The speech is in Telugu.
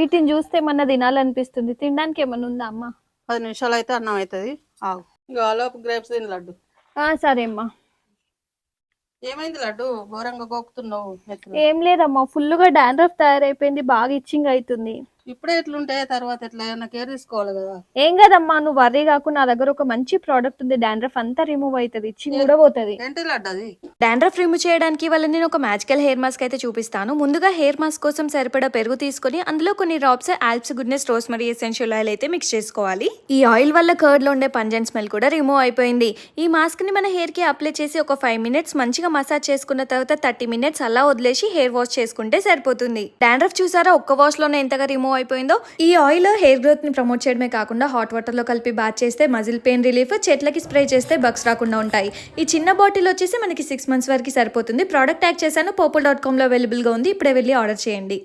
వీటిని చూస్తే ఏమన్నా తినాలనిపిస్తుంది. తినడానికి ఏమన్నా ఉందా అమ్మ? 10 నిమిషాలు అయితే అన్నం అవుతుంది. ఆగు. ఇక ఆలోపు గ్రేప్స్ తిని లడ్డు. సరే అమ్మా. ఏమైంది లడ్డు, ఘోరంగా గోకుతున్నావు? ఏం లేదమ్మా, ఫుల్గా డాండ్రఫ్ తయారైపోయింది, బాగా ఇచ్చింగ్ అవుతుంది. ఇప్పుడే ఎట్లుంటే తర్వాత ఎట్లా, ఏమన్నా కేర్ తీసుకోవాలి కదా. ఏం కదమ్మా, నువ్వు వర్రీ కాకుండా నా దగ్గర ఒక మంచి ప్రోడక్ట్ ఉంది, డాండ్రఫ్ అంతా రిమూవ్ అవుతుంది, ఇచ్చింగ్ కూడా పోతుంది. ఏంటి లడ్డు అది? డాండ్రఫ్ రిమూవ్ చేయడానికి వల్ల నేను ఒక మ్యాజికల్ హెయిర్ మాస్క్ అయితే చూపిస్తాను. ముందుగా హెయిర్ మాస్క్ కోసం సరిపడా పెరుగు తీసుకొని అందులో కొన్ని drops Alps goodness rosemary essential oil అయితే మిక్స్ చేసుకోవాలి. ఈ ఆయిల్ వల్ల కర్డ్ లో ఉండే పంజెంట్ స్మెల్ కూడా రిమూవ్ అయిపోయింది. ఈ మాస్క్ ని మన హెయిర్ కి అప్లై చేసి ఒక 5 మినిట్స్ మంచిగా మసాజ్ చేసుకున్న తర్వాత 30 మినిట్స్ అలా వదిలేసి హెయిర్ వాష్ చేసుకుంటే సరిపోతుంది. డాండ్రఫ్ చూసారా ఒక్క వాష్ లోనే ఎంతగా రిమూవ్ అయిపోయిందో. ఈ ఆయిల్ హెయిర్ గ్రోత్ ని ప్రమోట్ చేయడమే కాకుండా హాట్ వాటర్ లో కలిపి బాత్ చేస్తే మజిల్ పెయిన్ రిలీఫ్, చెట్లకి స్ప్రే చేస్తే బగ్స్ రాకుండా ఉంటాయి. ఈ చిన్న బాటిల్ వచ్చేసి మనకి 6 మంత్స్ వరకు సరిపోతుంది. ప్రోడక్ట్ ట్యాగ్ చేశాను, purple.com లో అవైలబుల్ గా ఉంది. ఇప్పుడే వెళ్ళి ఆర్డర్ చేయండి.